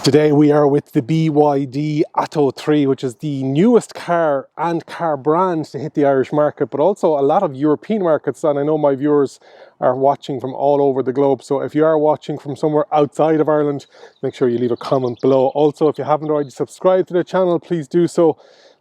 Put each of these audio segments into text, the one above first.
Today we are with the BYD ATTO 3, which is the newest car and car brand to hit the Irish market, but also a lot of European markets. And I know my viewers are watching from all over the globe. So if you are watching from somewhere outside of Ireland, make sure you leave a comment below. Also, if you haven't already subscribed to the channel, please do so.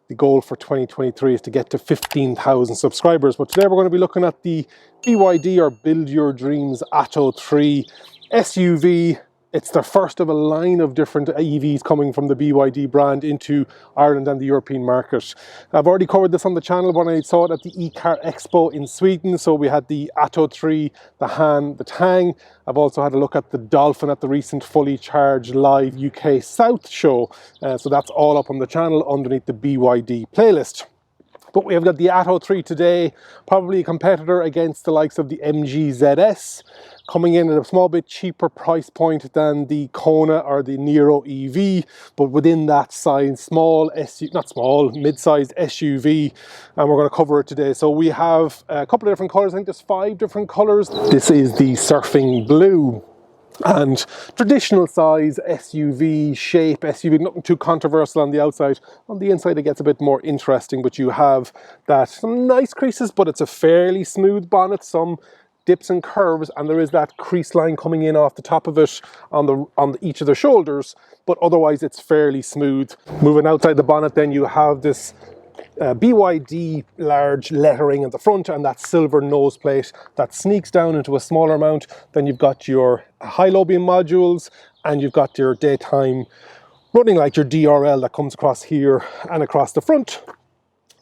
The goal for 2023 is to get to 15,000 subscribers. But today we're going to be looking at the BYD, or Build Your Dreams ATTO 3 SUV. It's the first of a line of different EVs coming from the BYD brand into Ireland and the European market. I've already covered this on the channel when I saw it at the eCar Expo in Sweden. So we had the ATTO 3, the Han, the Tang. I've also had a look at the Dolphin at the recent Fully Charged Live UK South show. So that's all up on the channel underneath the BYD playlist. But we have got the ATTO 3 today, probably a competitor against the likes of the MG ZS, coming in at a small bit cheaper price point than the Kona or the Nero EV, but within that size, mid-sized SUV, and we're going to cover it today. So we have a couple of different colours. I think there's 5 different colours. This is the Surfing Blue. And traditional size SUV shape, SUV, nothing too controversial on the outside. On the inside it gets a bit more interesting, but you have some nice creases, but it's a fairly smooth bonnet, some dips and curves, and there is that crease line coming in off the top of it on each of the shoulders, but otherwise it's fairly smooth. Moving outside the bonnet, then you have this BYD large lettering at the front and that silver nose plate that sneaks down into a smaller mount. Then you've got your high-low beam modules, and you've got your daytime running light, your DRL, that comes across here and across the front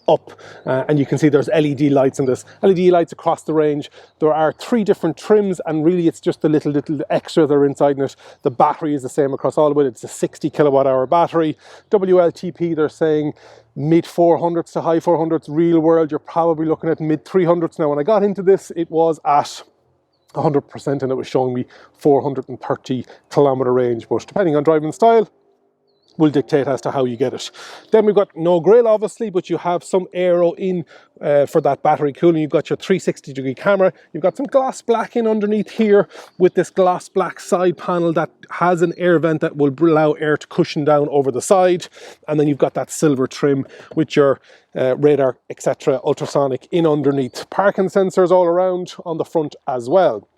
up, and you can see there's LED lights in this. LED lights across the range. There are 3 different trims, and really it's just the little extra that are inside in it. The battery is the same across all of it. It's a 60 kilowatt hour battery. WLTP, they're saying mid 400s to high 400s. Real world, you're probably looking at mid 300s. Now, when I got into this, it was at 100%, and it was showing me 430 kilometer range, but depending on driving style will dictate as to how you get it. Then we've got no grille, obviously, but you have some aero in for that battery cooling. You've got your 360-degree camera. You've got some gloss black in underneath here with this gloss black side panel that has an air vent that will allow air to cushion down over the side. And then you've got that silver trim with your radar, etc., ultrasonic in underneath. Parking sensors all around on the front as well.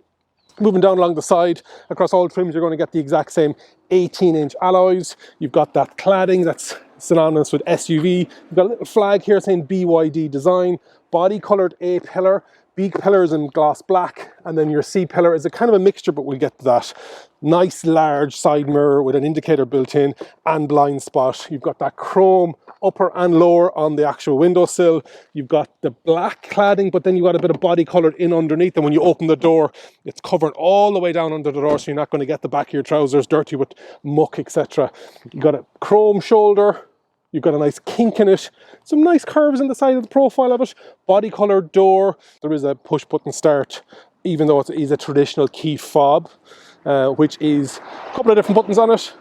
Moving down along the side, across all trims, you're going to get the exact same 18-inch alloys. You've got that cladding that's synonymous with SUV. You've got a little flag here saying BYD design. Body coloured A-pillar. B pillar is in gloss black, and then your C pillar is a kind of a mixture, but we'll get to that. Nice large side mirror with an indicator built in and blind spot. You've got that chrome upper and lower on the actual windowsill. You've got the black cladding, but then you've got a bit of body coloured in underneath, and when you open the door, it's covered all the way down under the door, so you're not going to get the back of your trousers dirty with muck, etc. You've got a chrome shoulder. You've got a nice kink in it, some nice curves in the side of the profile of it, body coloured door. There is a push button start, even though it is a traditional key fob, which is a couple of different buttons on it.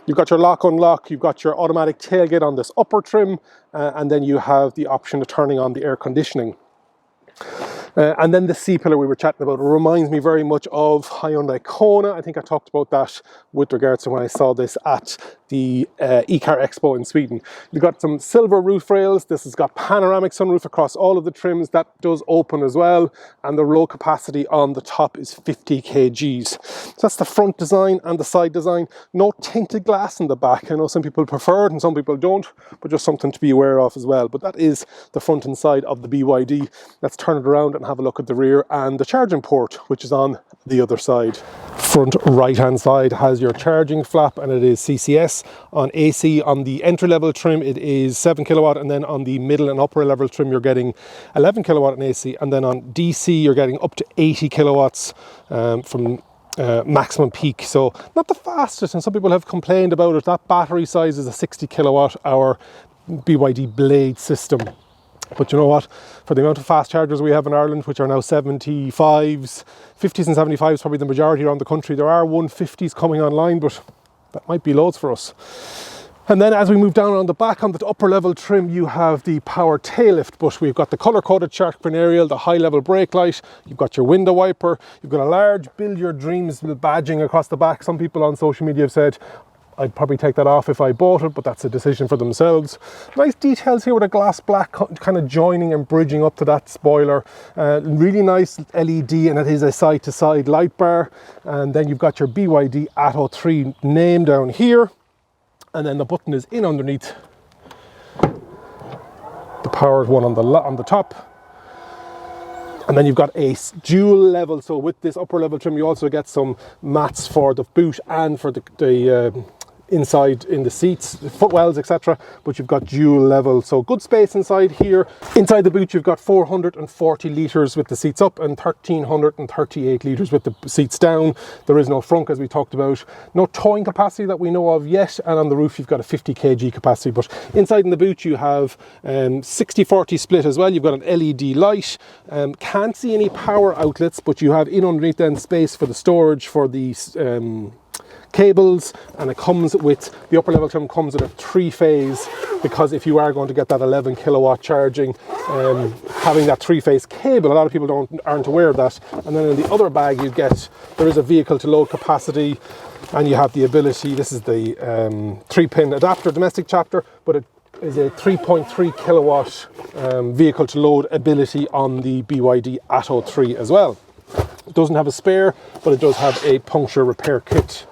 You've got your lock unlock, you've got your automatic tailgate on this upper trim, and then you have the option of turning on the air conditioning. And then the C pillar we were chatting about, it reminds me very much of Hyundai Kona. I think I talked about that with regards to when I saw this at the eCar Expo in Sweden. You've got some silver roof rails. This has got panoramic sunroof across all of the trims. That does open as well. And the roll capacity on the top is 50 kgs. So that's the front design and the side design. No tinted glass in the back. I know some people prefer it and some people don't, but just something to be aware of as well. But that is the front and side of the BYD. Let's turn it around and have a look at the rear and the charging port, which is on the other side. Front right hand side has your charging flap, and it is CCS. On AC, on the entry level trim, it is 7 kilowatt, and then on the middle and upper level trim, you're getting 11 kilowatt in AC, and then on DC, you're getting up to 80 kilowatts from maximum peak. So not the fastest, and some people have complained about it. That battery size is a 60 kilowatt hour BYD Blade system. But you know what, for the amount of fast chargers we have in Ireland, which are now 75s, 50s and 75s, probably the majority around the country, there are 150s coming online, but that might be loads for us. And then as we move down on the back, on the upper level trim, you have the power tail lift, but we've got the color-coded shark fin aerial, the high-level brake light, you've got your window wiper, you've got a large Build Your Dreams badging across the back. Some people on social media have said, I'd probably take that off if I bought it, but that's a decision for themselves. Nice details here with a glass black kind of joining and bridging up to that spoiler. Really nice LED, and it is a side-to-side light bar. And then you've got your BYD ATTO 3 name down here. And then the button is in underneath the powered one on the top. And then you've got a dual level, so with this upper level trim you also get some mats for the boot and for the inside in the seats, footwells, etc. But you've got dual level, so good space inside here. Inside the boot you've got 440 litres with the seats up and 1338 litres with the seats down. There is no frunk, as we talked about. No towing capacity that we know of yet, and on the roof you've got a 50 kg capacity. But inside in the boot you have 60-40 split as well. You've got an LED light. Can't see any power outlets, but you have in underneath then space for the storage for the cables, and it comes with, the upper level trim comes with a 3-phase, because if you are going to get that 11 kilowatt charging, having that 3-phase cable, a lot of people aren't aware of that. And then in the other bag you get, there is a vehicle to load capacity, and you have the ability, this is the 3-pin adapter domestic chapter, but it is a 3.3 kilowatt vehicle to load ability on the BYD ATTO 3 as well. It doesn't have a spare, but it does have a puncture repair kit.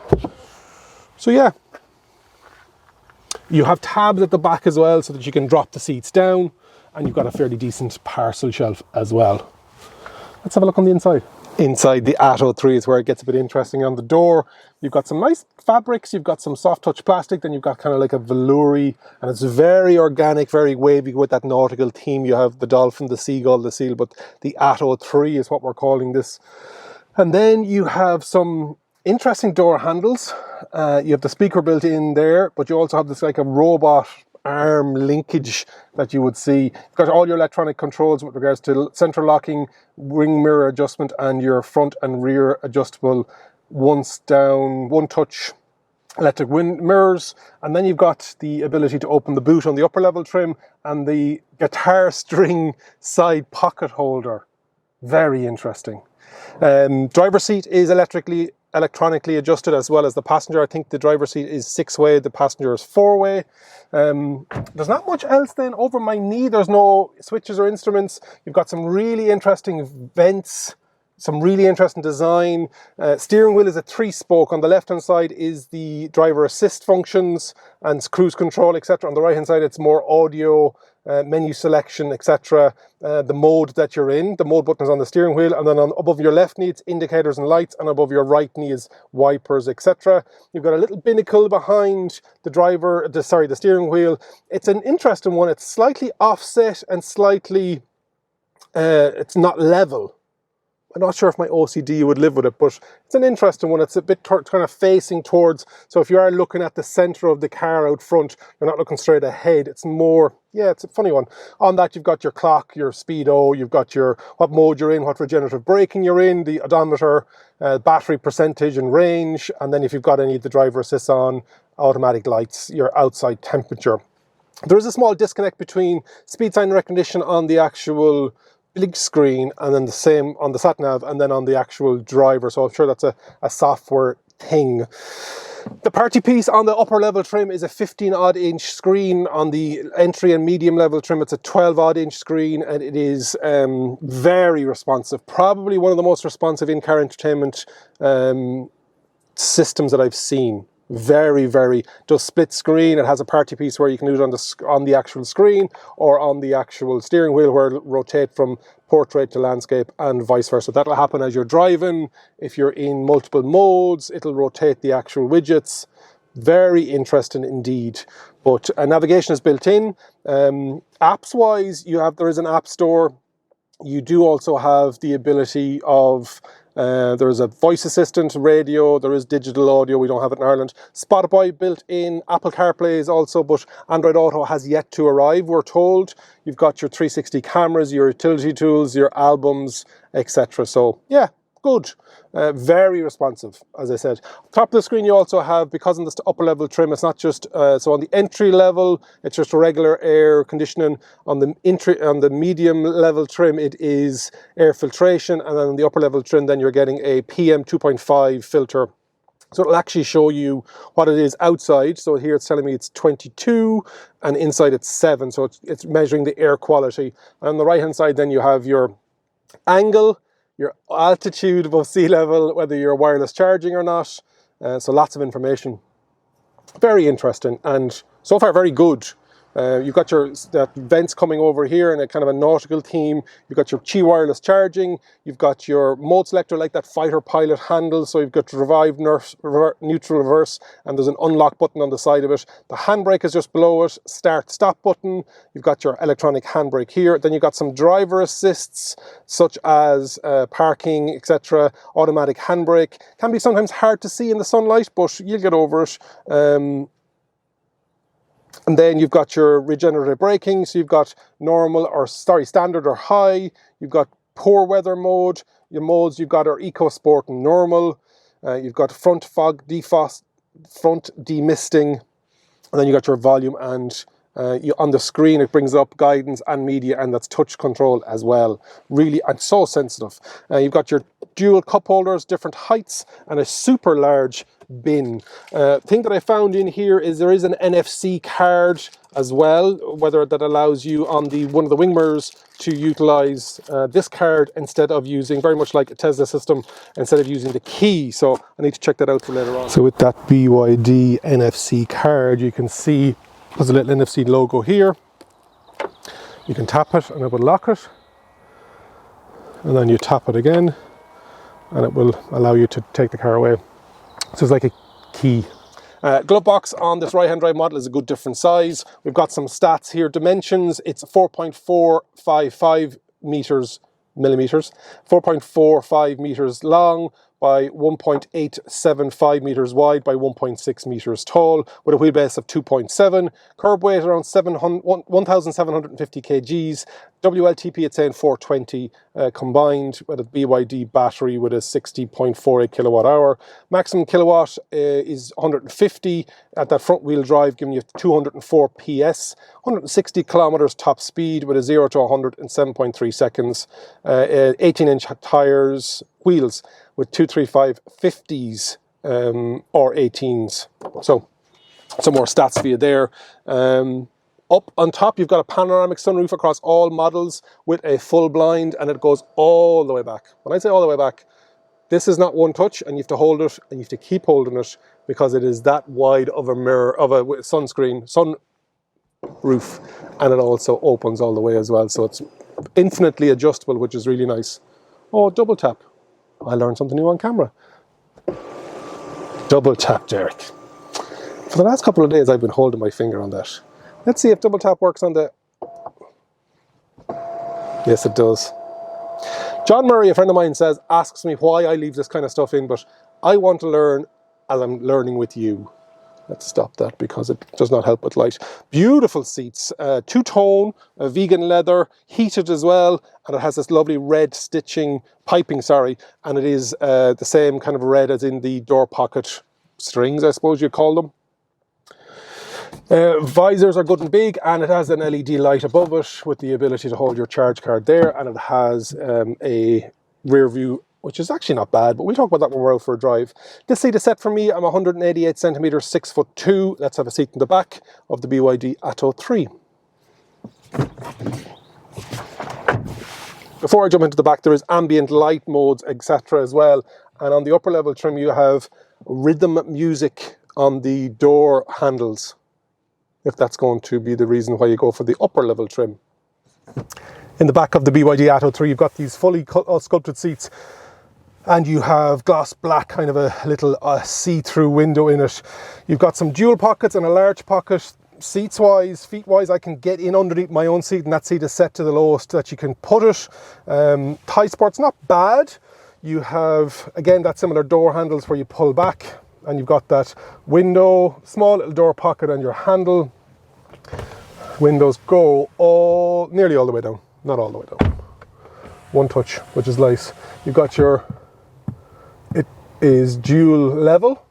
So yeah, you have tabs at the back as well so that you can drop the seats down, and you've got a fairly decent parcel shelf as well. Let's have a look on the inside. Inside the ATTO 3 is where it gets a bit interesting. On the door you've got some nice fabrics, you've got some soft touch plastic, then you've got kind of like a velour-y, and it's very organic, very wavy with that nautical theme. You have the dolphin, the seagull, the seal, but the ATTO 3 is what we're calling this. And then you have some interesting door handles. You have the speaker built in there, but you also have this like a robot arm linkage that you would see. You've got all your electronic controls with regards to central locking, ring mirror adjustment, and your front and rear adjustable once down, one touch electric mirrors. And then you've got the ability to open the boot on the upper level trim, and the guitar string side pocket holder. Very interesting. Driver's seat is electronically adjusted, as well as the passenger. I think the driver's seat is 6-way, the passenger is 4-way. There's not much else then. Over my knee there's no switches or instruments. You've got some really interesting vents, some really interesting design. Steering wheel is a 3-spoke. On the left hand side is the driver assist functions and cruise control, etc. On the right hand side it's more audio, menu selection, etc. The mode that you're in, the mode button is on the steering wheel, and then above your left knee it's indicators and lights, and above your right knee is wipers, etc. You've got a little binnacle behind the steering wheel. It's an interesting one. It's slightly offset and slightly it's not level. I'm not sure if my OCD would live with it, but it's an interesting one. It's a bit kind of facing towards, so if you are looking at the center of the car out front, you're not looking straight ahead. It's more, yeah, it's a funny one. On that you've got your clock, your speedo, you've got your what mode you're in, what regenerative braking you're in, the odometer, battery percentage and range, and then if you've got any of the driver assists on, automatic lights, your outside temperature. There is a small disconnect between speed sign recognition on the actual big screen, and then the same on the sat nav, and then on the actual driver, so I'm sure that's a software thing. The party piece on the upper level trim is a 15-odd inch screen. On the entry and medium level trim it's a 12-odd inch screen, and it is very responsive. Probably one of the most responsive in-car entertainment systems that I've seen. Very, does split screen. It has a party piece where you can do it on the actual screen, or on the actual steering wheel, where it'll rotate from portrait to landscape and vice versa. That'll happen as you're driving. If you're in multiple modes, it'll rotate the actual widgets. Very interesting indeed. But navigation is built in. Apps wise, there is an app store. You do also have the ability of there is a voice assistant, radio, there is digital audio, we don't have it in Ireland. Spotify built in, Apple CarPlay is also, but Android Auto has yet to arrive, we're told. You've got your 360 cameras, your utility tools, your albums, etc. So yeah, good. Very responsive, as I said. Top of the screen you also have, because in this upper level trim, it's not just, so on the entry level, it's just a regular air conditioning. On the medium level trim, it is air filtration. And then on the upper level trim, then you're getting a PM 2.5 filter. So it'll actually show you what it is outside. So here it's telling me it's 22 and inside it's 7. So it's measuring the air quality. And on the right hand side, then you have your angle, your altitude above sea level, whether you're wireless charging or not. So lots of information. Very interesting and so far very good. You've got your vents coming over here in a kind of a nautical theme. You've got your Qi wireless charging. You've got your mode selector like that fighter pilot handle. So you've got to revive, neutral, reverse, and there's an unlock button on the side of it. The handbrake is just below it. Start, stop button. You've got your electronic handbrake here. Then you've got some driver assists such as parking, etc. Automatic handbrake. Can be sometimes hard to see in the sunlight, but you'll get over it. And then you've got your regenerative braking. So you've got standard or high. You've got poor weather mode. Your modes, you've got our eco sport and normal. You've got front fog defrost, front demisting. And then you got your volume and on the screen it brings up guidance and media, and that's touch control as well. Really, and so sensitive. You've got your dual cup holders, different heights, and a super large bin. Thing that I found in here is there is an NFC card as well, whether that allows you on one of the wing mirrors to utilize this card instead of using, very much like a Tesla system, instead of using the key. So I need to check that out for later on. So with that BYD NFC card, you can see there's a little NFC logo here. You can tap it and it will lock it, and then you tap it again and it will allow you to take the car away. So it's like a key. Glove box on this right-hand drive model is a good different size. We've got some stats here. Dimensions, it's 4.455 millimeters, 4.45 meters long by 1.875 meters wide by 1.6 meters tall, with a wheelbase of 2.7. Curb weight around 1,750 kgs. WLTP it's saying 420 combined with a BYD battery with a 60.48 kilowatt hour. Maximum kilowatt is 150 at that front wheel drive, giving you 204 PS, 160 kilometers top speed with a 0 to 100 in 7.3 seconds. 18-inch tires, wheels with 235 50s or 18s. So some more stats for you there. Up on top, you've got a panoramic sunroof across all models with a full blind, and it goes all the way back. When I say all the way back, this is not one touch, and you have to hold it, and you have to keep holding it because it is that wide of a mirror, of a sunroof, and it also opens all the way as well. So it's infinitely adjustable, which is really nice. Oh, double tap. I learned something new on camera. Double tap, Derek. For the last couple of days, I've been holding my finger on that. Let's see if double tap works on the... Yes, it does. John Murray, a friend of mine, asks me why I leave this kind of stuff in, but I want to learn as I'm learning with you. Let's stop that because it does not help with light. Beautiful seats, two-tone, vegan leather, heated as well, and it has this lovely red piping, and it is the same kind of red as in the door pocket strings, I suppose you call them. Visors are good and big, and it has an LED light above it with the ability to hold your charge card there, and it has a rear view, which is actually not bad, but we'll talk about that when we're out for a drive. This seat is set for me. I'm 188 centimeters, 6'2". Let's have a seat in the back of the BYD ATTO 3. Before I jump into the back, there is ambient light modes, etc. as well. And on the upper level trim, you have rhythm music on the door handles, if that's going to be the reason why you go for the upper level trim. In the back of the BYD ATTO 3, you've got these fully sculpted seats, and you have gloss black, kind of a little see-through window in it. You've got some dual pockets and a large pocket. Seats-wise, feet-wise, I can get in underneath my own seat, and that seat is set to the lowest that you can put it. Thigh sport's not bad. You have, again, that similar door handles where you pull back, and you've got that window, small little door pocket on your handle. Windows go nearly all the way down, not all the way down. One touch, which is nice. You've got your is dual level.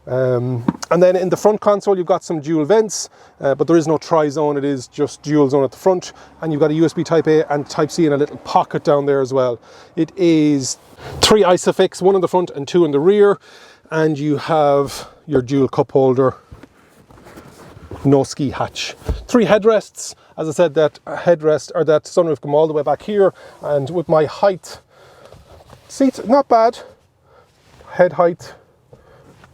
And then in the front console you've got some dual vents, but there is no tri-zone, it is just dual zone at the front, and you've got a USB Type A and Type C in a little pocket down there as well. It is 3 ISOFIX, 1 in the front and 2 in the rear, and you have your dual cup holder, no ski hatch. 3 headrests. As I said, that headrest or that sunroof come all the way back here, and with my height, seats not bad. Head height,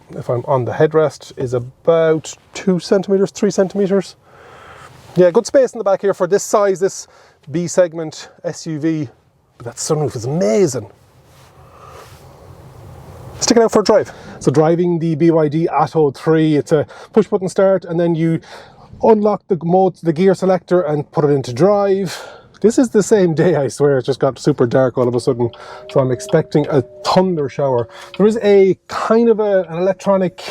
if I'm on the headrest, is about 2 centimeters, 3 centimeters. Yeah, good space in the back here for this size, this B segment SUV. But that sunroof is amazing. Stick it out for a drive. So driving the BYD ATTO 3, it's a push button start, and then you unlock the modes, the gear selector, and put it into drive. This is the same day, I swear. It just got super dark all of a sudden, so I'm expecting a thunder shower. There is a kind of an electronic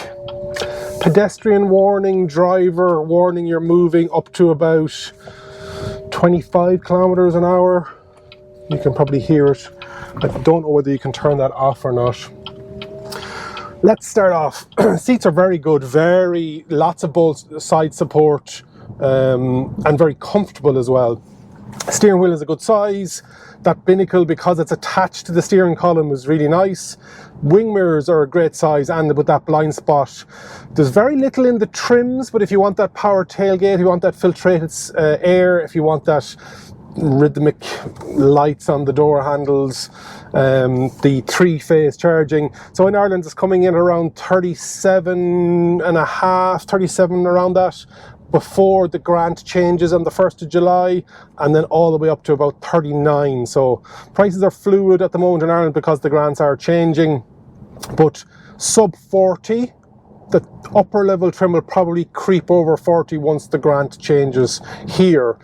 pedestrian warning, driver warning you're moving up to about 25 kilometers an hour. You can probably hear it. I don't know whether you can turn that off or not. Let's start off. Seats are very good, lots of both side support, and very comfortable as well. Steering wheel is a good size. That binnacle, because it's attached to the steering column, is really nice. Wing mirrors are a great size, and with that blind spot. There's very little in the trims, but if you want that power tailgate, if you want that filtrated air, if you want that rhythmic lights on the door handles, the 3-phase charging. So in Ireland it's coming in around 37.5, 37 around that, before the grant changes on the 1st of July, and then all the way up to about 39. So prices are fluid at the moment in Ireland because the grants are changing, but sub 40. The upper level trim will probably creep over 40 once the grant changes here.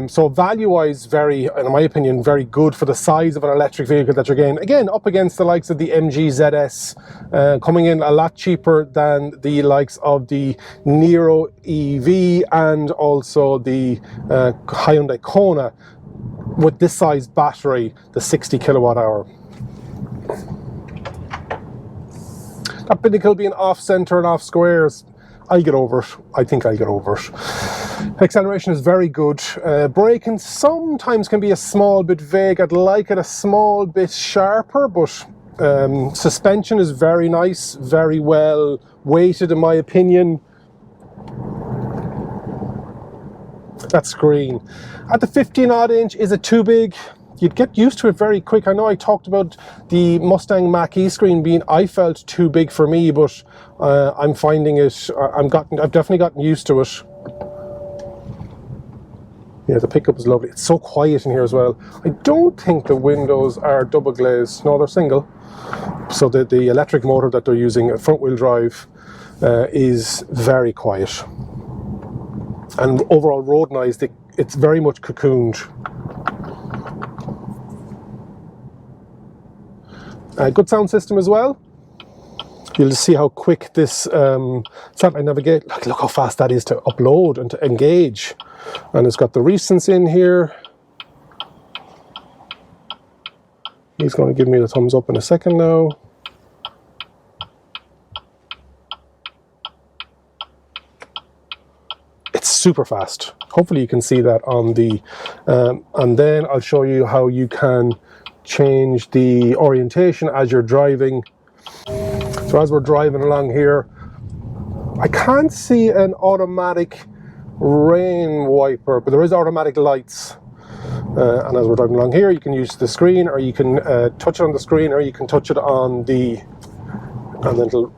So value-wise, in my opinion, very good for the size of an electric vehicle that you're getting. Again, up against the likes of the MG ZS, coming in a lot cheaper than the likes of the Niro EV and also the Hyundai Kona with this size battery, the 60 kilowatt hour. That binnacle being off-centre and off-squares, I get over it. I think I'll get over it. Acceleration is very good. Braking sometimes can be a small bit vague. I'd like it a small bit sharper, but suspension is very nice, very well weighted in my opinion. That screen. At the 15 odd inch, is it too big? You'd get used to it very quick. I know I talked about the Mustang Mach-E screen being, I felt, too big for me, but I'm finding it, I've definitely gotten used to it. Yeah, the pickup is lovely. It's so quiet in here as well. I don't think the windows are double glazed. No, they're single. So the electric motor that they're using, front wheel drive, is very quiet. And overall road noise, it's very much cocooned. Good sound system as well. You'll just see how quick this satellite navigate. Look how fast that is to upload and to engage. And it's got the recents in here. He's going to give me the thumbs up in a second now. It's super fast. Hopefully you can see that on the and then I'll show you how you can change the orientation as you're driving. So as we're driving along here, I can't see an automatic rain wiper, but there is automatic lights. And as we're driving along here, you can use the screen, or you can touch it on the screen, or you can touch it on the, and then it'll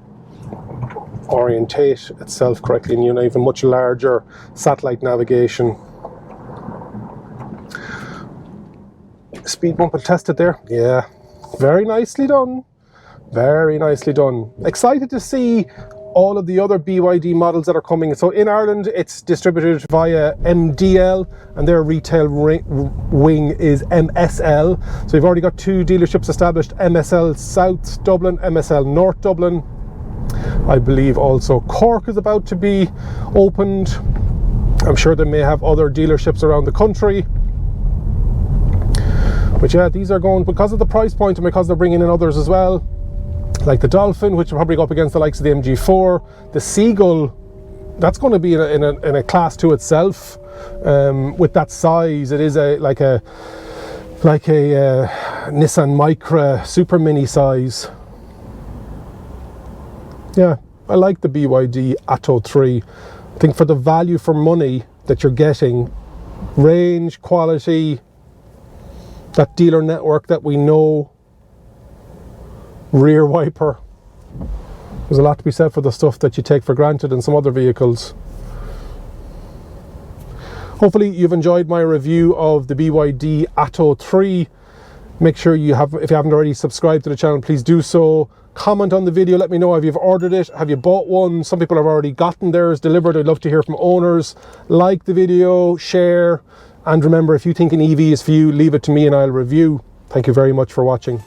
orientate itself correctly, and you know, even much larger satellite navigation. Speed bump, I'll test it there. Yeah, very nicely done. Very nicely done. Excited to see all of the other BYD models that are coming. So in Ireland, it's distributed via MDL, and their retail wing is MSL. So you've already got 2 dealerships established: MSL South Dublin, MSL North Dublin. I believe also Cork is about to be opened. I'm sure they may have other dealerships around the country. But yeah, these are going, because of the price point and because they're bringing in others as well, like the Dolphin, which will probably go up against the likes of the MG4. The Seagull, that's going to be in a class to itself. With that size, it is like a Nissan Micra super mini size. Yeah, I like the BYD ATTO 3. I think for the value for money that you're getting, range, quality, that dealer network that we know, rear wiper, there's a lot to be said for the stuff that you take for granted in some other vehicles. Hopefully you've enjoyed my review of the BYD ATTO 3. Make sure you have, if you haven't already subscribed to the channel, please do so. Comment on the video, let me know if you've ordered it, have you bought one. Some people have already gotten theirs delivered. I'd love to hear from owners. Like the video, share, and remember, if you think an EV is for you, leave it to me and I'll review. Thank you very much for watching.